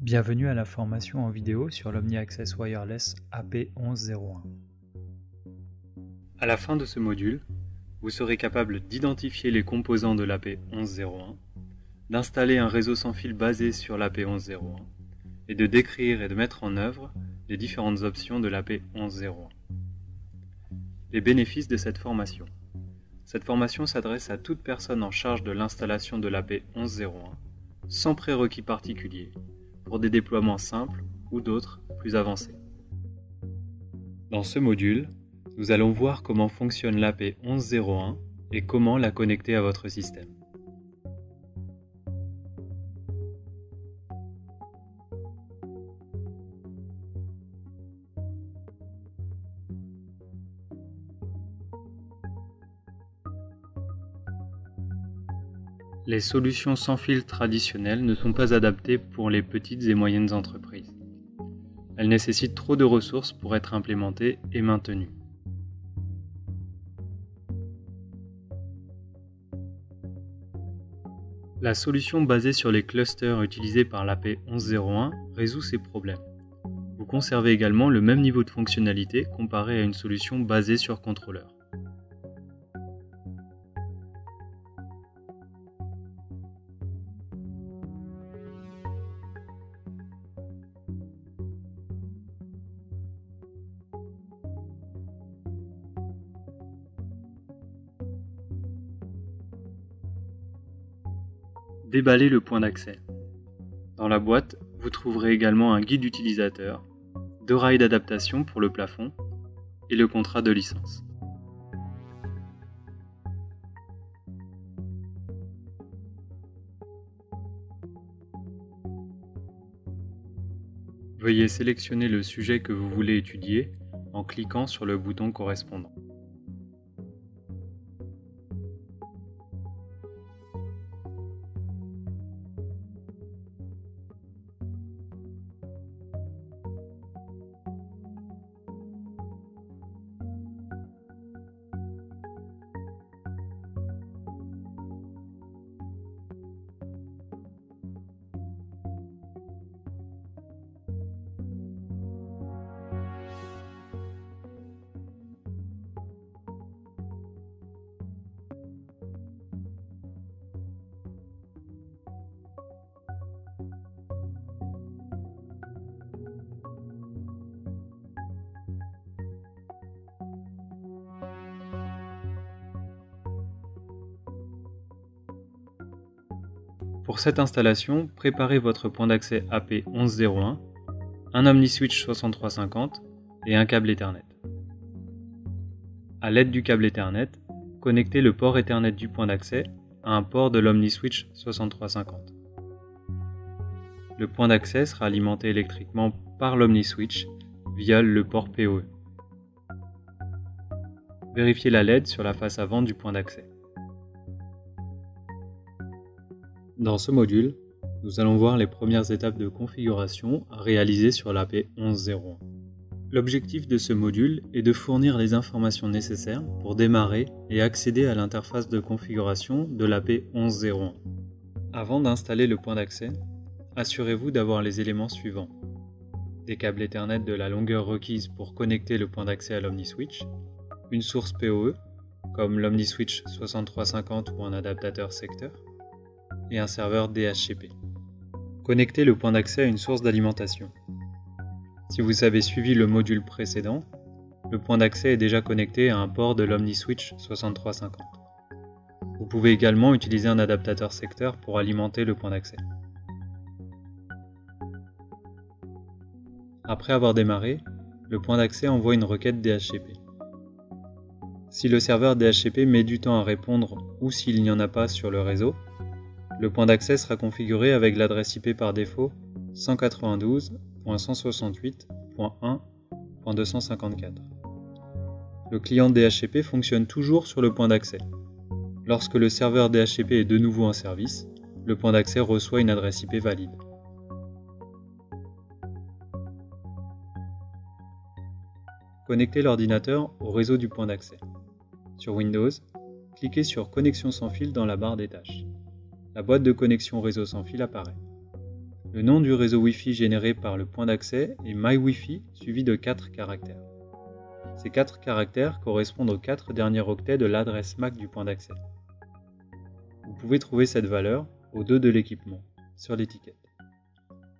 Bienvenue à la formation en vidéo sur l'Omni Access Wireless AP1101. À la fin de ce module, vous serez capable d'identifier les composants de l'AP1101, d'installer un réseau sans fil basé sur l'AP1101 et de décrire et de mettre en œuvre les différentes options de l'AP1101. Les bénéfices de cette formation. Cette formation s'adresse à toute personne en charge de l'installation de l'AP1101, sans prérequis particuliers, pour des déploiements simples ou d'autres plus avancés. Dans ce module, nous allons voir comment fonctionne l'AP1101 et comment la connecter à votre système. Les solutions sans fil traditionnelles ne sont pas adaptées pour les petites et moyennes entreprises. Elles nécessitent trop de ressources pour être implémentées et maintenues. La solution basée sur les clusters utilisés par l'AP1101 résout ces problèmes. Vous conservez également le même niveau de fonctionnalité comparé à une solution basée sur contrôleur. Déballez le point d'accès. Dans la boîte, vous trouverez également un guide utilisateur, 2 rails d'adaptation pour le plafond et le contrat de licence. Veuillez sélectionner le sujet que vous voulez étudier en cliquant sur le bouton correspondant. Pour cette installation, préparez votre point d'accès AP1101, un OmniSwitch 6350 et un câble Ethernet. À l'aide du câble Ethernet, connectez le port Ethernet du point d'accès à un port de l'OmniSwitch 6350. Le point d'accès sera alimenté électriquement par l'OmniSwitch via le port PoE. Vérifiez la LED sur la face avant du point d'accès. Dans ce module, nous allons voir les premières étapes de configuration à réaliser sur l'AP1101. L'objectif de ce module est de fournir les informations nécessaires pour démarrer et accéder à l'interface de configuration de l'AP1101. Avant d'installer le point d'accès, assurez-vous d'avoir les éléments suivants. Des câbles Ethernet de la longueur requise pour connecter le point d'accès à l'OmniSwitch, une source PoE, comme l'OmniSwitch 6350 ou un adaptateur secteur, et un serveur DHCP. Connectez le point d'accès à une source d'alimentation. Si vous avez suivi le module précédent, le point d'accès est déjà connecté à un port de l'OmniSwitch 6350. Vous pouvez également utiliser un adaptateur secteur pour alimenter le point d'accès. Après avoir démarré, le point d'accès envoie une requête DHCP. Si le serveur DHCP met du temps à répondre ou s'il n'y en a pas sur le réseau, le point d'accès sera configuré avec l'adresse IP par défaut 192.168.1.254. Le client DHCP fonctionne toujours sur le point d'accès. Lorsque le serveur DHCP est de nouveau en service, le point d'accès reçoit une adresse IP valide. Connectez l'ordinateur au réseau du point d'accès. Sur Windows, cliquez sur Connexion sans fil dans la barre des tâches. La boîte de connexion réseau sans fil apparaît. Le nom du réseau Wi-Fi généré par le point d'accès est MyWiFi suivi de 4 caractères. Ces 4 caractères correspondent aux 4 derniers octets de l'adresse MAC du point d'accès. Vous pouvez trouver cette valeur au dos de l'équipement, sur l'étiquette.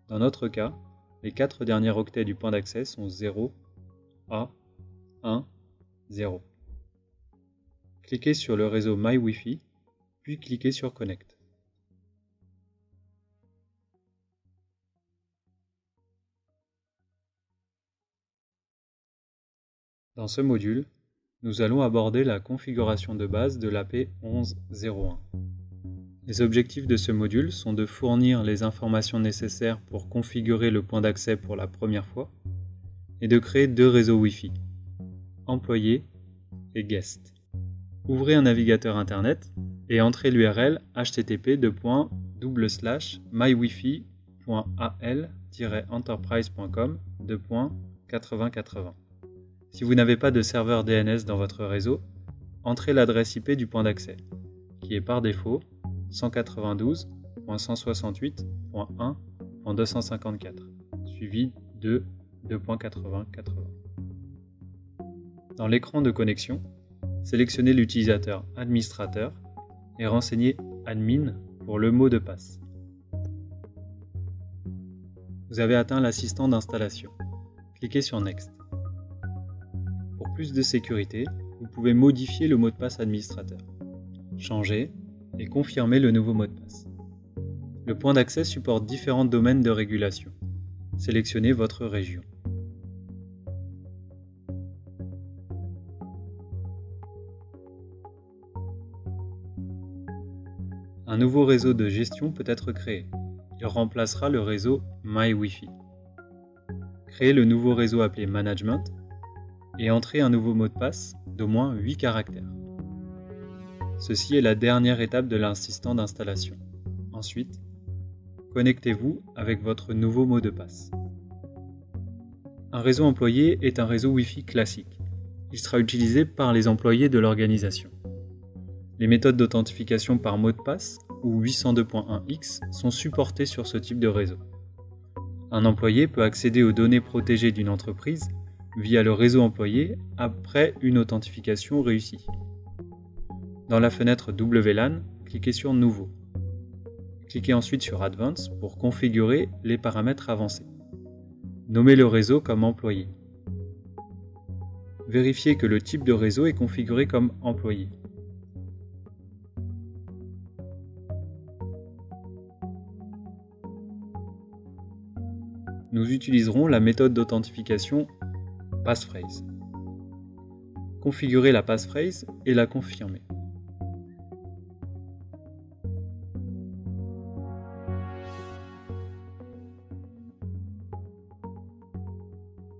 Dans notre cas, les 4 derniers octets du point d'accès sont 0, A, 1, 0. Cliquez sur le réseau MyWiFi, puis cliquez sur Connect. Dans ce module, nous allons aborder la configuration de base de l'AP 11.01. Les objectifs de ce module sont de fournir les informations nécessaires pour configurer le point d'accès pour la première fois et de créer 2 réseaux Wi-Fi, employé et guest. Ouvrez un navigateur internet et entrez l'URL http://mywifi.al-enterprise.com:8080. Si vous n'avez pas de serveur DNS dans votre réseau, entrez l'adresse IP du point d'accès, qui est par défaut 192.168.1.254, suivi de 2.80.80. Dans l'écran de connexion, sélectionnez l'utilisateur administrateur et renseignez admin pour le mot de passe. Vous avez atteint l'assistant d'installation. Cliquez sur Next. Pour plus de sécurité, vous pouvez modifier le mot de passe administrateur, changer et confirmer le nouveau mot de passe. Le point d'accès supporte différents domaines de régulation. Sélectionnez votre région. Un nouveau réseau de gestion peut être créé. Il remplacera le réseau MyWiFi. Créez le nouveau réseau appelé Management et entrez un nouveau mot de passe d'au moins 8 caractères. Ceci est la dernière étape de l'assistant d'installation. Ensuite, connectez-vous avec votre nouveau mot de passe. Un réseau employé est un réseau Wi-Fi classique. Il sera utilisé par les employés de l'organisation. Les méthodes d'authentification par mot de passe ou 802.1x sont supportées sur ce type de réseau. Un employé peut accéder aux données protégées d'une entreprise via le réseau employé après une authentification réussie. Dans la fenêtre WLAN, cliquez sur Nouveau. Cliquez ensuite sur Advanced pour configurer les paramètres avancés. Nommez le réseau comme employé. Vérifiez que le type de réseau est configuré comme employé. Nous utiliserons la méthode d'authentification passphrase. Configurez la passphrase et la confirmez.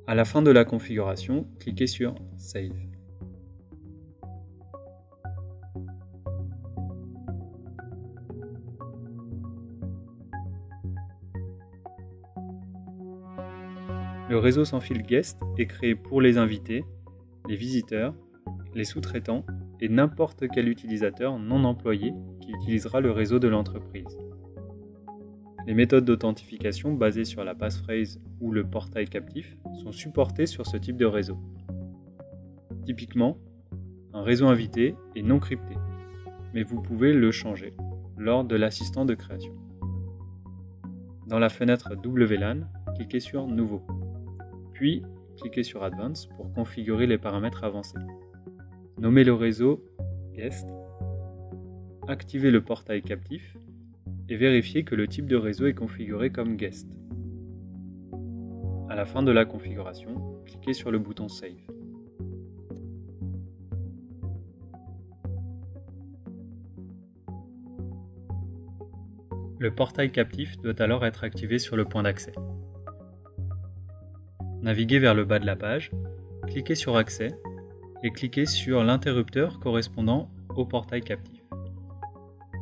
À la fin de la configuration, cliquez sur Save. Le réseau sans fil Guest est créé pour les invités, les visiteurs, les sous-traitants et n'importe quel utilisateur non employé qui utilisera le réseau de l'entreprise. Les méthodes d'authentification basées sur la passphrase ou le portail captif sont supportées sur ce type de réseau. Typiquement, un réseau invité est non crypté, mais vous pouvez le changer lors de l'assistant de création. Dans la fenêtre WLAN, cliquez sur Nouveau. Puis, cliquez sur Advanced pour configurer les paramètres avancés. Nommez le réseau Guest, activez le portail captif et vérifiez que le type de réseau est configuré comme Guest. À la fin de la configuration, cliquez sur le bouton Save. Le portail captif doit alors être activé sur le point d'accès. Naviguez vers le bas de la page, cliquez sur Accès et cliquez sur l'interrupteur correspondant au portail captif.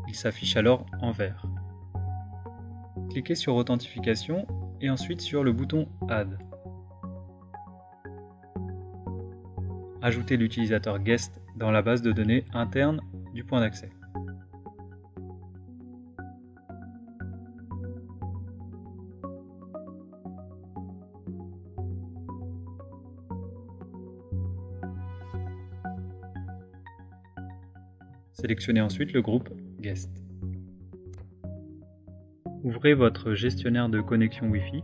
Il s'affiche alors en vert. Cliquez sur Authentification et ensuite sur le bouton Add. Ajoutez l'utilisateur Guest dans la base de données interne du point d'accès. Sélectionnez ensuite le groupe Guest. Ouvrez votre gestionnaire de connexion Wi-Fi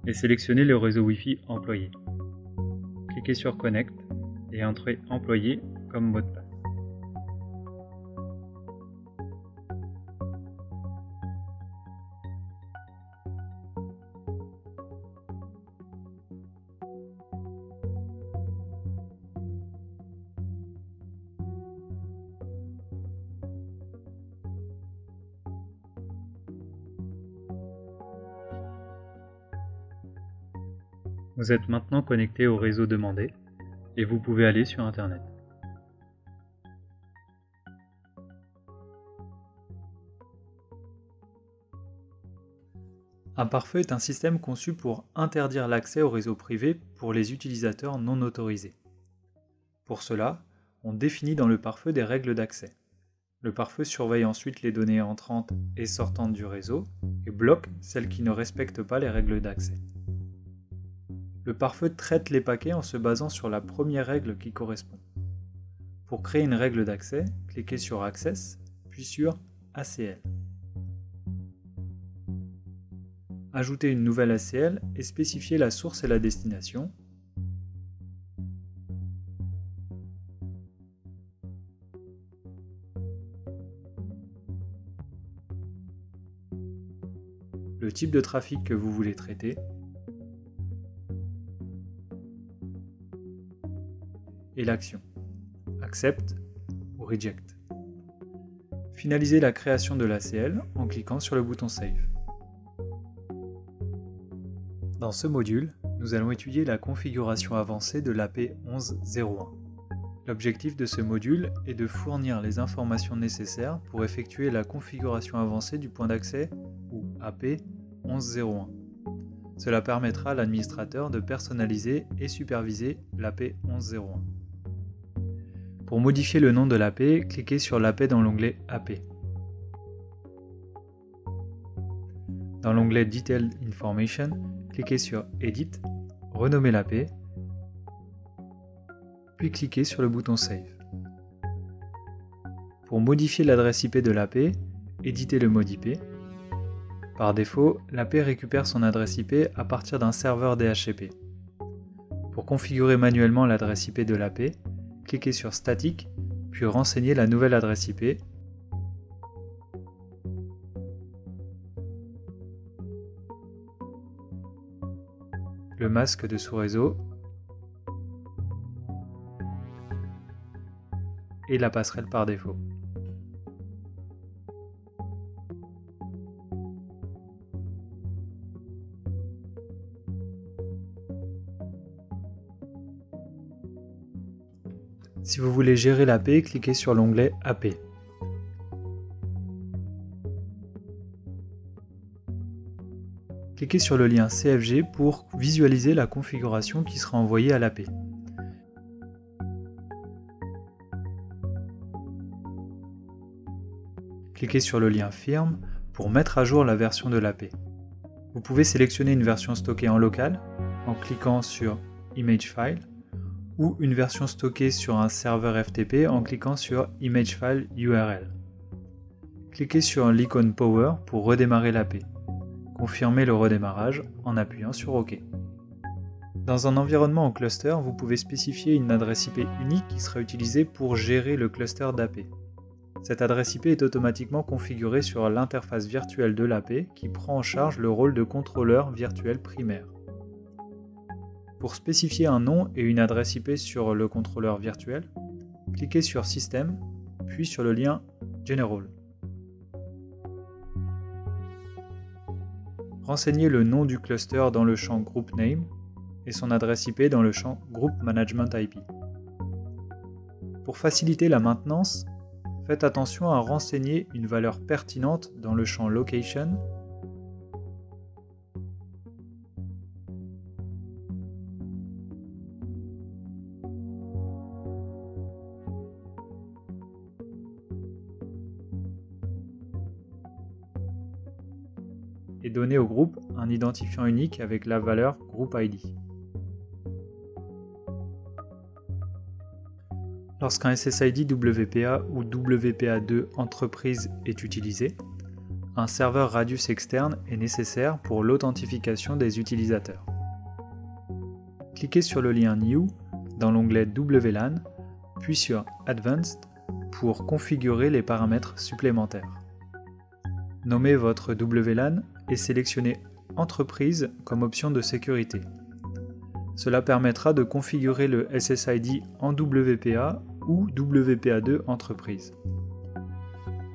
et sélectionnez le réseau Wi-Fi employé. Cliquez sur Connect et entrez employé comme mot de passe. Vous êtes maintenant connecté au réseau demandé et vous pouvez aller sur Internet. Un pare-feu est un système conçu pour interdire l'accès au réseau privé pour les utilisateurs non autorisés. Pour cela, on définit dans le pare-feu des règles d'accès. Le pare-feu surveille ensuite les données entrantes et sortantes du réseau et bloque celles qui ne respectent pas les règles d'accès. Le pare-feu traite les paquets en se basant sur la première règle qui correspond. Pour créer une règle d'accès, cliquez sur Access, puis sur ACL. Ajoutez une nouvelle ACL et spécifiez la source et la destination. Le type de trafic que vous voulez traiter et l'action, Accept ou Reject. Finalisez la création de l'ACL en cliquant sur le bouton Save. Dans ce module, nous allons étudier la configuration avancée de l'AP 1101. L'objectif de ce module est de fournir les informations nécessaires pour effectuer la configuration avancée du point d'accès ou AP 1101. Cela permettra à l'administrateur de personnaliser et superviser l'AP 1101. Pour modifier le nom de l'AP, cliquez sur l'AP dans l'onglet AP. Dans l'onglet Detailed Information, cliquez sur Edit, renommez l'AP, puis cliquez sur le bouton Save. Pour modifier l'adresse IP de l'AP, éditez le mode IP. Par défaut, l'AP récupère son adresse IP à partir d'un serveur DHCP. Pour configurer manuellement l'adresse IP de l'AP, cliquez sur Static, puis renseignez la nouvelle adresse IP. Le masque de sous-réseau et la passerelle par défaut. Si vous voulez gérer l'AP, cliquez sur l'onglet AP. Cliquez sur le lien CFG pour visualiser la configuration qui sera envoyée à l'AP. Cliquez sur le lien Firm pour mettre à jour la version de l'AP. Vous pouvez sélectionner une version stockée en local en cliquant sur Image File ou une version stockée sur un serveur FTP en cliquant sur Image File URL. Cliquez sur l'icône Power pour redémarrer l'AP. Confirmez le redémarrage en appuyant sur OK. Dans un environnement en cluster, vous pouvez spécifier une adresse IP unique qui sera utilisée pour gérer le cluster d'AP. Cette adresse IP est automatiquement configurée sur l'interface virtuelle de l'AP qui prend en charge le rôle de contrôleur virtuel primaire. Pour spécifier un nom et une adresse IP sur le contrôleur virtuel, cliquez sur System, puis sur le lien General. Renseignez le nom du cluster dans le champ Group Name et son adresse IP dans le champ Group Management IP. Pour faciliter la maintenance, faites attention à renseigner une valeur pertinente dans le champ Location et donner au groupe un identifiant unique avec la valeur Group ID. Lorsqu'un SSID WPA ou WPA2 entreprise est utilisé, un serveur Radius externe est nécessaire pour l'authentification des utilisateurs. Cliquez sur le lien New dans l'onglet WLAN, puis sur Advanced pour configurer les paramètres supplémentaires. Nommez votre WLAN et sélectionnez Entreprise comme option de sécurité. Cela permettra de configurer le SSID en WPA ou WPA2 entreprise.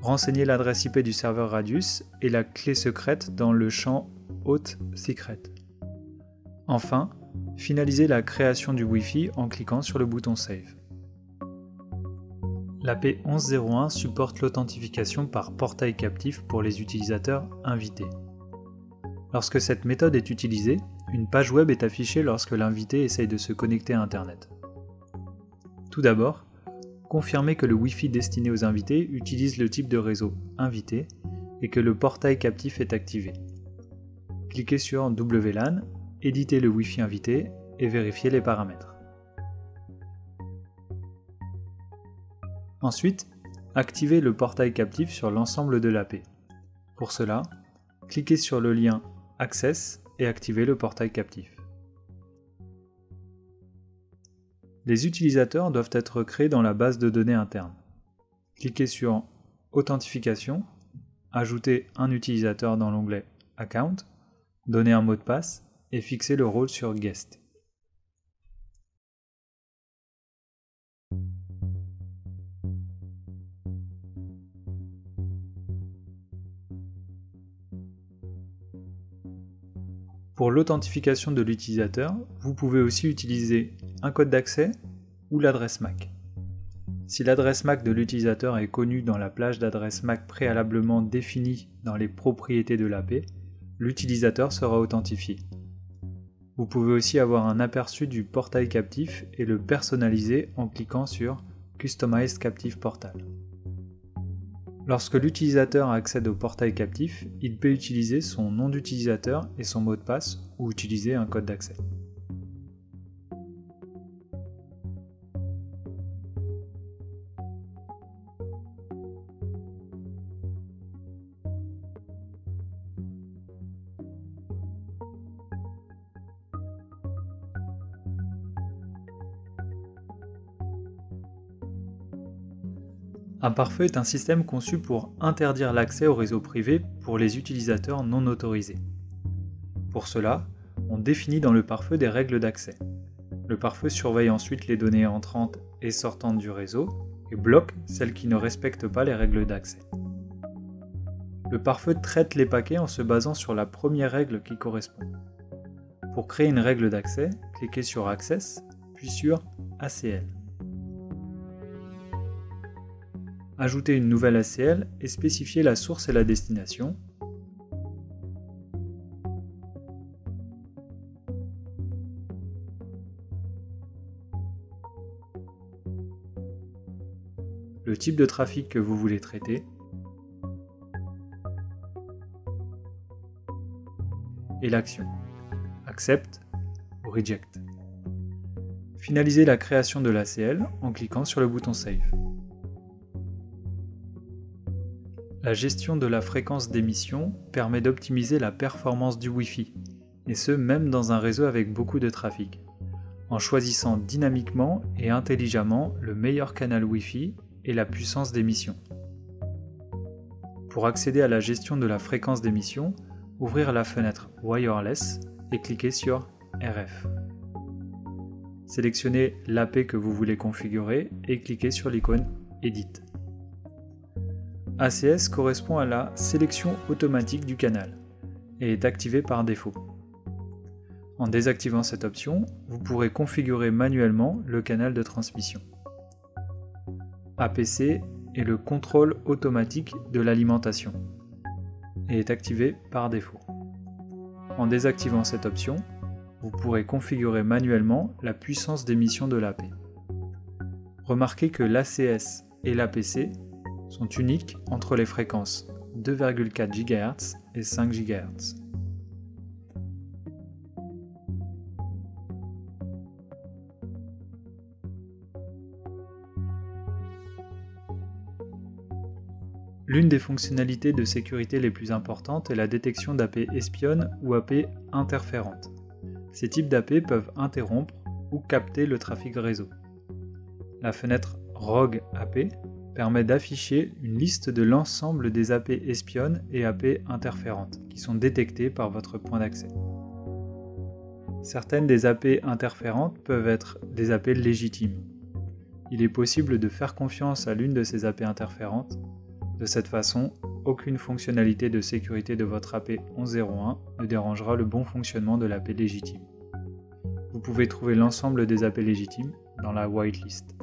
Renseignez l'adresse IP du serveur Radius et la clé secrète dans le champ Auth Secret. Enfin, finalisez la création du Wi-Fi en cliquant sur le bouton Save. L'AP 1101 supporte l'authentification par portail captif pour les utilisateurs invités. Lorsque cette méthode est utilisée, une page web est affichée lorsque l'invité essaye de se connecter à Internet. Tout d'abord, confirmez que le Wi-Fi destiné aux invités utilise le type de réseau invité et que le portail captif est activé. Cliquez sur WLAN, éditez le Wi-Fi invité et vérifiez les paramètres. Ensuite, activez le portail captif sur l'ensemble de l'AP. Pour cela, cliquez sur le lien Access et activez le portail captif. Les utilisateurs doivent être créés dans la base de données interne. Cliquez sur Authentification, ajoutez un utilisateur dans l'onglet Account, donnez un mot de passe et fixez le rôle sur Guest. Pour l'authentification de l'utilisateur, vous pouvez aussi utiliser un code d'accès ou l'adresse MAC. Si l'adresse MAC de l'utilisateur est connue dans la plage d'adresse MAC préalablement définie dans les propriétés de l'AP, l'utilisateur sera authentifié. Vous pouvez aussi avoir un aperçu du portail captif et le personnaliser en cliquant sur Customized Captive Portal. Lorsque l'utilisateur accède au portail captif, il peut utiliser son nom d'utilisateur et son mot de passe ou utiliser un code d'accès. Un pare-feu est un système conçu pour interdire l'accès au réseau privé pour les utilisateurs non autorisés. Pour cela, on définit dans le pare-feu des règles d'accès. Le pare-feu surveille ensuite les données entrantes et sortantes du réseau et bloque celles qui ne respectent pas les règles d'accès. Le pare-feu traite les paquets en se basant sur la première règle qui correspond. Pour créer une règle d'accès, cliquez sur Access, puis sur ACL. Ajoutez une nouvelle ACL et spécifiez la source et la destination. Le type de trafic que vous voulez traiter et l'action, Accept ou Reject. Finalisez la création de l'ACL en cliquant sur le bouton Save. La gestion de la fréquence d'émission permet d'optimiser la performance du Wi-Fi, et ce même dans un réseau avec beaucoup de trafic, en choisissant dynamiquement et intelligemment le meilleur canal Wi-Fi et la puissance d'émission. Pour accéder à la gestion de la fréquence d'émission, ouvrir la fenêtre Wireless et cliquer sur RF. Sélectionnez l'AP que vous voulez configurer et cliquez sur l'icône Edit. ACS correspond à la sélection automatique du canal et est activé par défaut. En désactivant cette option, vous pourrez configurer manuellement le canal de transmission. APC est le contrôle automatique de l'alimentation et est activé par défaut. En désactivant cette option, vous pourrez configurer manuellement la puissance d'émission de l'AP. Remarquez que l'ACS et l'APC sont uniques entre les fréquences 2,4 GHz et 5 GHz. L'une des fonctionnalités de sécurité les plus importantes est la détection d'AP espionnes ou AP interférentes. Ces types d'AP peuvent interrompre ou capter le trafic réseau. La fenêtre Rogue AP permet d'afficher une liste de l'ensemble des AP espionnes et AP interférentes qui sont détectées par votre point d'accès. Certaines des AP interférentes peuvent être des AP légitimes. Il est possible de faire confiance à l'une de ces AP interférentes. De cette façon, aucune fonctionnalité de sécurité de votre AP 1101 ne dérangera le bon fonctionnement de l'AP légitime. Vous pouvez trouver l'ensemble des AP légitimes dans la whitelist.